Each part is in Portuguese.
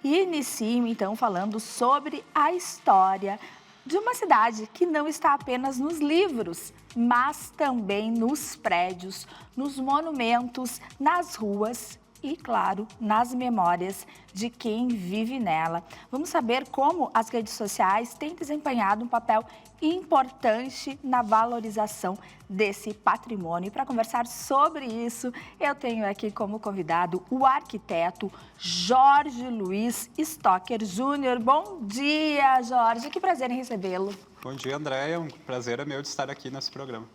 E inicio, então, falando sobre a história de uma cidade que não está apenas nos livros, mas também nos prédios, nos monumentos, nas ruas e, claro, nas memórias de quem vive nela. Vamos saber como as redes sociais têm desempenhado um papel importante na valorização desse patrimônio. E para conversar sobre isso, eu tenho aqui como convidado o arquiteto Jorge Luiz Stocker Júnior. Bom dia, Jorge. Que prazer em recebê-lo. Bom dia, Andréia. Um prazer é meu de estar aqui nesse programa.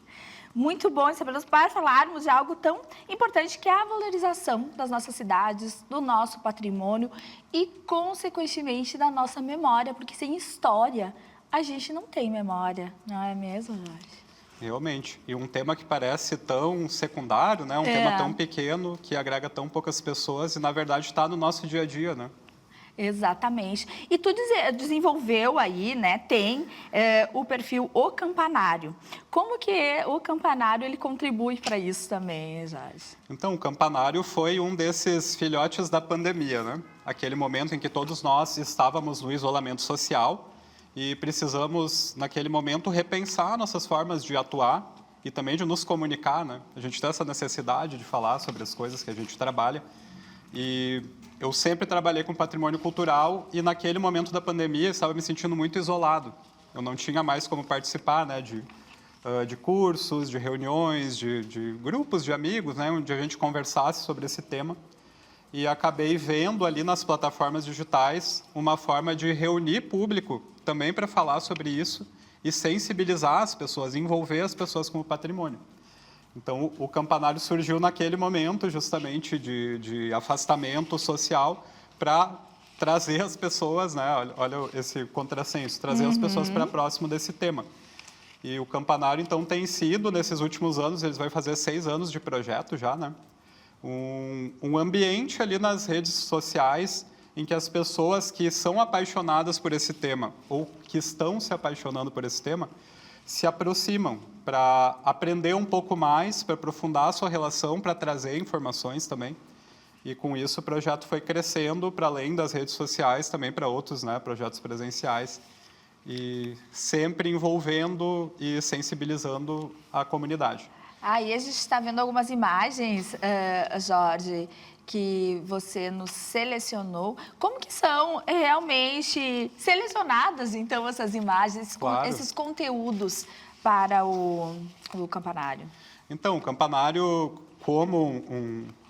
Muito bom recebê-los para falarmos de algo tão importante que é a valorização das nossas cidades, do nosso patrimônio e, consequentemente, da nossa memória, porque sem história a gente não tem memória, não é mesmo, Jorge? Realmente. E um tema que parece tão secundário, né? Um tema tão pequeno, que agrega tão poucas pessoas e, na verdade, está no nosso dia a dia, né? Exatamente. E tu desenvolveu aí, né, tem o perfil O Campanário. Como que o Campanário ele contribui para isso também, Jorge? Então, o Campanário foi um desses filhotes da pandemia, né? Aquele momento em que todos nós estávamos no isolamento social e precisamos, naquele momento, repensar nossas formas de atuar e também de nos comunicar, né? A gente tem essa necessidade de falar sobre as coisas que a gente trabalha. E eu sempre trabalhei com patrimônio cultural e naquele momento da pandemia eu estava me sentindo muito isolado. Eu não tinha mais como participar, né, de cursos, de reuniões, de grupos de amigos, né, onde a gente conversasse sobre esse tema. E acabei vendo ali nas plataformas digitais uma forma de reunir público também para falar sobre isso e sensibilizar as pessoas, envolver as pessoas com o patrimônio. Então, o Campanário surgiu naquele momento, justamente, de afastamento social, para trazer as pessoas, né? Olha esse contrassenso, trazer as pessoas para próximo desse tema. E o Campanário, então, tem sido, nesses últimos anos, eles vão fazer 6 anos de projeto já, né? Um ambiente ali nas redes sociais em que as pessoas que são apaixonadas por esse tema, ou que estão se apaixonando por esse tema, se aproximam para aprender um pouco mais, para aprofundar a sua relação, para trazer informações também. E com isso o projeto foi crescendo para além das redes sociais, também para outros, né, projetos presenciais, e sempre envolvendo e sensibilizando a comunidade. Aí a gente está vendo algumas imagens, Jorge, que você nos selecionou. Como que são realmente selecionadas, então, essas imagens, Claro. esses conteúdos para o Campanário? Então, o Campanário, como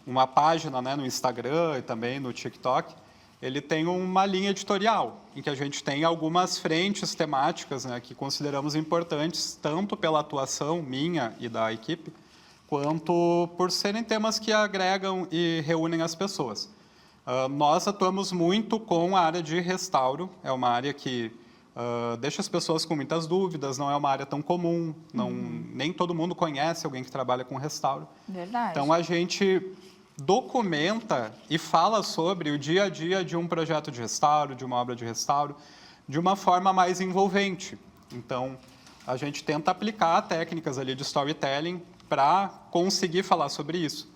uma página, né, no Instagram e também no TikTok, ele tem uma linha editorial, em que a gente tem algumas frentes temáticas, né, que consideramos importantes, tanto pela atuação minha e da equipe, quanto por serem temas que agregam e reúnem as pessoas. Nós atuamos muito com a área de restauro, é uma área que deixa as pessoas com muitas dúvidas, não é uma área tão comum, nem todo mundo conhece alguém que trabalha com restauro. Verdade. Então, a gente documenta e fala sobre o dia a dia de um projeto de restauro, de uma obra de restauro, de uma forma mais envolvente. Então, a gente tenta aplicar técnicas ali de storytelling para conseguir falar sobre isso.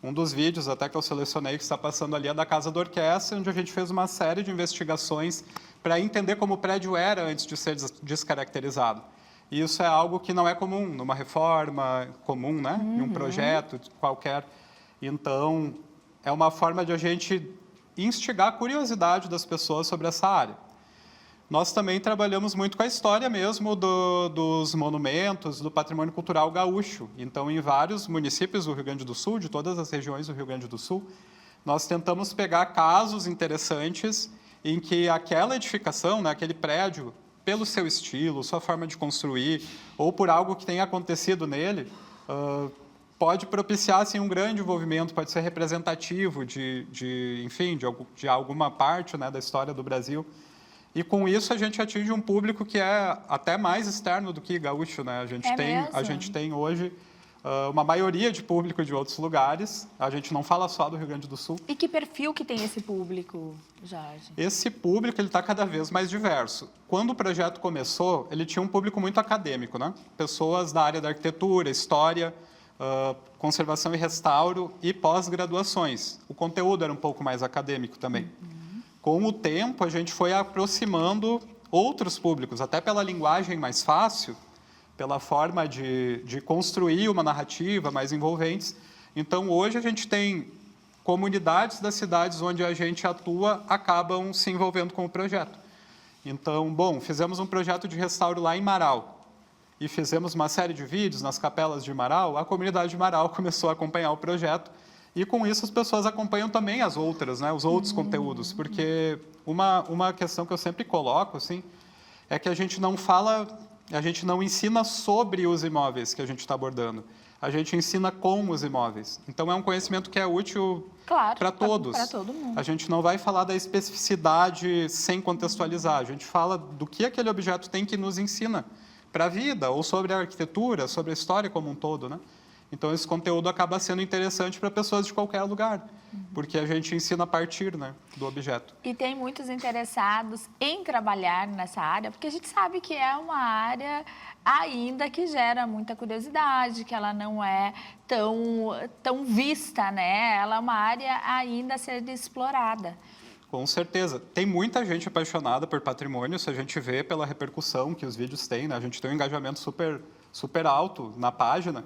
Um dos vídeos até que eu selecionei que está passando ali é da Casa da Orquestra, onde a gente fez uma série de investigações para entender como o prédio era antes de ser descaracterizado. E isso é algo que não é comum numa reforma comum, né? Em um projeto qualquer. Então, é uma forma de a gente instigar a curiosidade das pessoas sobre essa área. Nós também trabalhamos muito com a história mesmo dos monumentos, do patrimônio cultural gaúcho. Então, em vários municípios do Rio Grande do Sul, de todas as regiões do Rio Grande do Sul, nós tentamos pegar casos interessantes em que aquela edificação, né, aquele prédio, pelo seu estilo, sua forma de construir, ou por algo que tenha acontecido nele, pode propiciar assim, um grande envolvimento, pode ser representativo enfim, de alguma parte, né, da história do Brasil. E com isso a gente atinge um público que é até mais externo do que gaúcho, né? A gente tem hoje uma maioria de público de outros lugares. A gente não fala só do Rio Grande do Sul. E que perfil que tem esse público, Jorge? Esse público ele está cada vez mais diverso. Quando o projeto começou, ele tinha um público muito acadêmico, né? Pessoas da área da arquitetura, história, conservação e restauro e pós-graduações. O conteúdo era um pouco mais acadêmico também. com o tempo, a gente foi aproximando outros públicos, até pela linguagem mais fácil, pela forma de construir uma narrativa mais envolvente. Então, hoje a gente tem comunidades das cidades onde a gente atua, acabam se envolvendo com o projeto. Então, bom, fizemos um projeto de restauro lá em Marau, e fizemos uma série de vídeos nas capelas de Marau, a comunidade de Marau começou a acompanhar o projeto, e com isso as pessoas acompanham também as outras, né, os outros conteúdos, porque uma questão que eu sempre coloco, assim, é que a gente não ensina sobre os imóveis que a gente está abordando, a gente ensina com os imóveis. Então, é um conhecimento que é útil para todos. Para todo mundo. A gente não vai falar da especificidade sem contextualizar, a gente fala do que aquele objeto tem que nos ensina para a vida, ou sobre a arquitetura, sobre a história como um todo, né? Então, esse conteúdo acaba sendo interessante para pessoas de qualquer lugar, porque a gente ensina a partir, né, do objeto. E tem muitos interessados em trabalhar nessa área, porque a gente sabe que é uma área ainda que gera muita curiosidade, que ela não é tão vista, né? Ela é uma área ainda a ser explorada. Com certeza. Tem muita gente apaixonada por patrimônio, se a gente vê pela repercussão que os vídeos têm, né? A gente tem um engajamento super alto na página,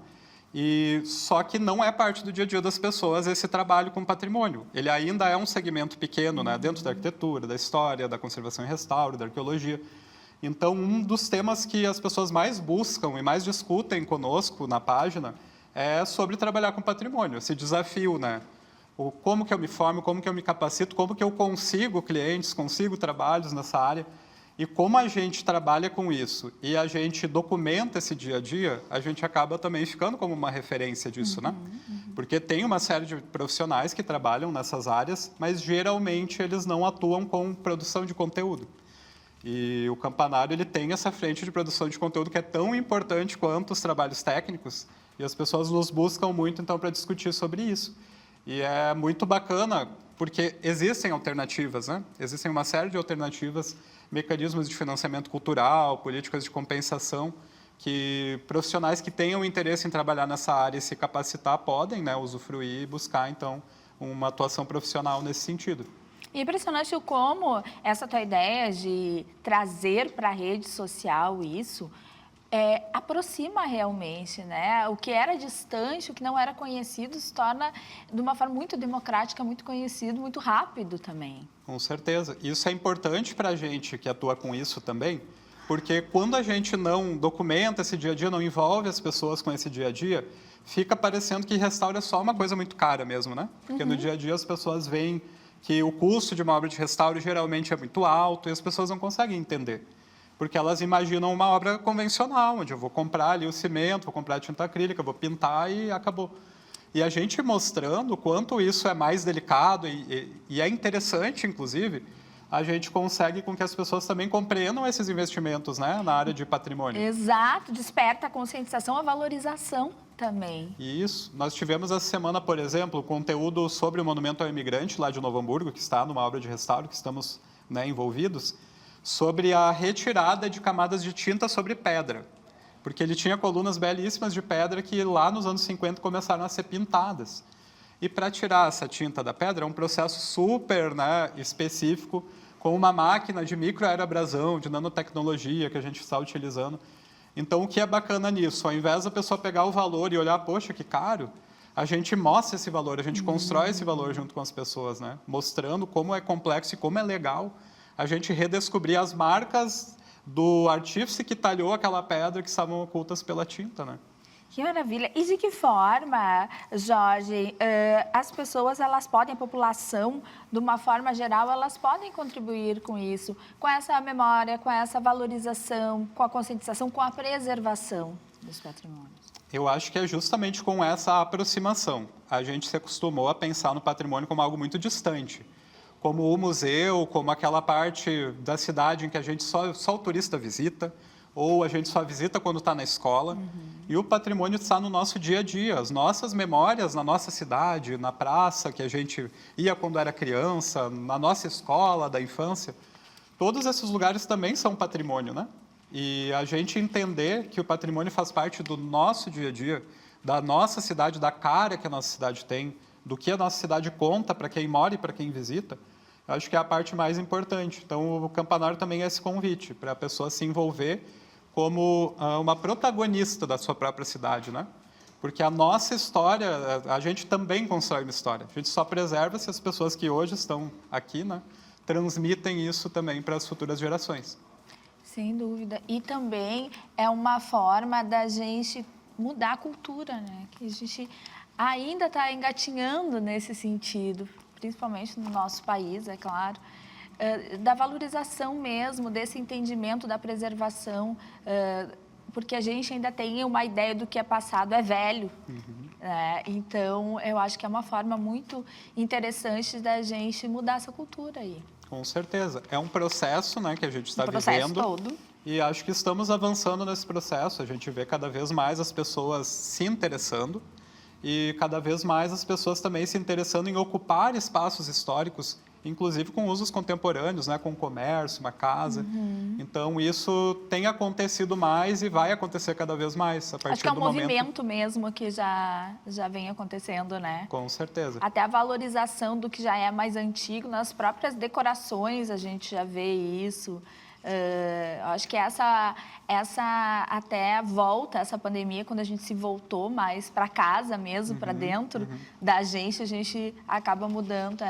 e só que não é parte do dia a dia das pessoas esse trabalho com patrimônio. Ele ainda é um segmento pequeno, né? Dentro da arquitetura, da história, da conservação e restauro, da arqueologia. Então, um dos temas que as pessoas mais buscam e mais discutem conosco na página é sobre trabalhar com patrimônio, esse desafio, né? Como que eu me formo, como que eu me capacito, como que eu consigo clientes, consigo trabalhos nessa área. E como a gente trabalha com isso e a gente documenta esse dia a dia, a gente acaba também ficando como uma referência disso, né? Porque tem uma série de profissionais que trabalham nessas áreas, mas geralmente eles não atuam com produção de conteúdo. E o Campanário, ele tem essa frente de produção de conteúdo que é tão importante quanto os trabalhos técnicos, e as pessoas nos buscam muito, então, para discutir sobre isso. E é muito bacana, porque existem alternativas, né? Existem uma série de alternativas, mecanismos de financiamento cultural, políticas de compensação, que profissionais que tenham interesse em trabalhar nessa área e se capacitar podem, né, usufruir e buscar, então, uma atuação profissional nesse sentido. E impressionante como essa tua ideia de trazer para a rede social isso aproxima realmente, né? O que era distante, o que não era conhecido, se torna de uma forma muito democrática, muito conhecido, muito rápido também. Com certeza. Isso é importante para a gente que atua com isso também, porque quando a gente não documenta esse dia a dia, não envolve as pessoas com esse dia a dia, fica parecendo que restauro é só uma coisa muito cara mesmo, né? Porque no dia a dia as pessoas veem que o custo de uma obra de restauro geralmente é muito alto e as pessoas não conseguem entender. Porque elas imaginam uma obra convencional, onde eu vou comprar ali o cimento, vou comprar a tinta acrílica, vou pintar e acabou. E a gente mostrando o quanto isso é mais delicado e é interessante, inclusive, a gente consegue com que as pessoas também compreendam esses investimentos, né, na área de patrimônio. Exato, desperta a conscientização, a valorização também. Isso. Nós tivemos essa semana, por exemplo, conteúdo sobre o Monumento ao Imigrante, lá de Novo Hamburgo, que está numa obra de restauro, que estamos, né, envolvidos, sobre a retirada de camadas de tinta sobre pedra. Porque ele tinha colunas belíssimas de pedra que lá nos anos 50 começaram a ser pintadas. E para tirar essa tinta da pedra é um processo super, né, específico, com uma máquina de microaerabrasão, de nanotecnologia que a gente está utilizando. Então, o que é bacana nisso? Ao invés da pessoa pegar o valor e olhar, poxa, que caro, a gente mostra esse valor, a gente constrói esse valor junto com as pessoas, né? Mostrando como é complexo e como é legal a gente redescobrir as marcas do artífice que talhou aquela pedra que estavam ocultas pela tinta, né? Que maravilha! E de que forma, Jorge, as pessoas, elas podem, a população, de uma forma geral, elas podem contribuir com isso, com essa memória, com essa valorização, com a conscientização, com a preservação dos patrimônios? Eu acho que é justamente com essa aproximação. A gente se acostumou a pensar no patrimônio como algo muito distante, como o museu, como aquela parte da cidade em que a gente só o turista visita, ou a gente só visita quando está na escola. E o patrimônio está no nosso dia a dia, as nossas memórias na nossa cidade, na praça que a gente ia quando era criança, na nossa escola da infância. Todos esses lugares também são patrimônio, né? E a gente entender que o patrimônio faz parte do nosso dia a dia, da nossa cidade, da cara que a nossa cidade tem, do que a nossa cidade conta para quem mora e para quem visita, Acho que é a parte mais importante. Então, o campanário também é esse convite para a pessoa se envolver como uma protagonista da sua própria cidade, né? Porque a nossa história, a gente também constrói uma história. A gente só preserva se as pessoas que hoje estão aqui, né, transmitem isso também para as futuras gerações. Sem dúvida. E também é uma forma da gente mudar a cultura, né? Que a gente ainda está engatinhando nesse sentido, principalmente no nosso país, é claro, da valorização mesmo, desse entendimento da preservação, porque a gente ainda tem uma ideia do que é passado é velho. Então, eu acho que é uma forma muito interessante da gente mudar essa cultura aí. Com certeza. É um processo, né, que a gente está vivendo. O processo todo. E acho que estamos avançando nesse processo. A gente vê cada vez mais as pessoas se interessando e cada vez mais as pessoas também se interessando em ocupar espaços históricos, inclusive com usos contemporâneos, né, com comércio, uma casa. Então, isso tem acontecido mais e vai acontecer cada vez mais a partir Acho que é um do momento. movimento mesmo que já vem acontecendo, né? Com certeza. Até a valorização do que já é mais antigo, nas próprias decorações a gente já vê isso. Acho que essa até volta, essa pandemia, quando a gente se voltou mais para casa mesmo, para dentro da gente, a gente acaba mudando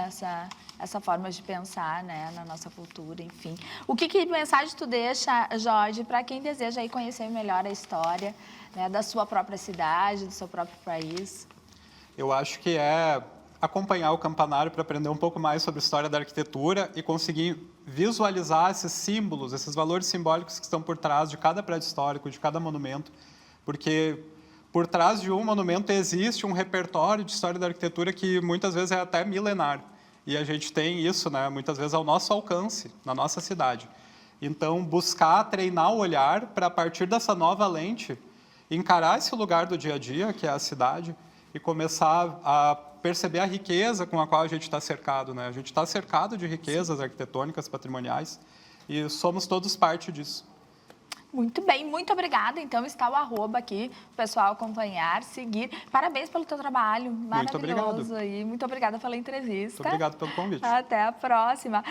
essa forma de pensar, né, na nossa cultura, enfim. Que mensagem tu deixa, Jorge, para quem deseja aí conhecer melhor a história, né, da sua própria cidade, do seu próprio país? Eu acho que é acompanhar o campanário para aprender um pouco mais sobre a história da arquitetura e conseguir visualizar esses símbolos, esses valores simbólicos que estão por trás de cada prédio histórico, de cada monumento, porque por trás de um monumento existe um repertório de história da arquitetura que muitas vezes é até milenar. E a gente tem isso, né, muitas vezes ao nosso alcance, na nossa cidade. Então, buscar treinar o olhar para, a partir dessa nova lente, encarar esse lugar do dia a dia, que é a cidade, e começar a perceber a riqueza com a qual a gente está cercado, né? A gente está cercado de riquezas arquitetônicas, patrimoniais, e somos todos parte disso. Muito bem, muito obrigada. Então, está o @ aqui, o pessoal acompanhar, seguir. Parabéns pelo teu trabalho, maravilhoso. Muito obrigado. E muito obrigada pela entrevista. Muito obrigado pelo convite. Até a próxima.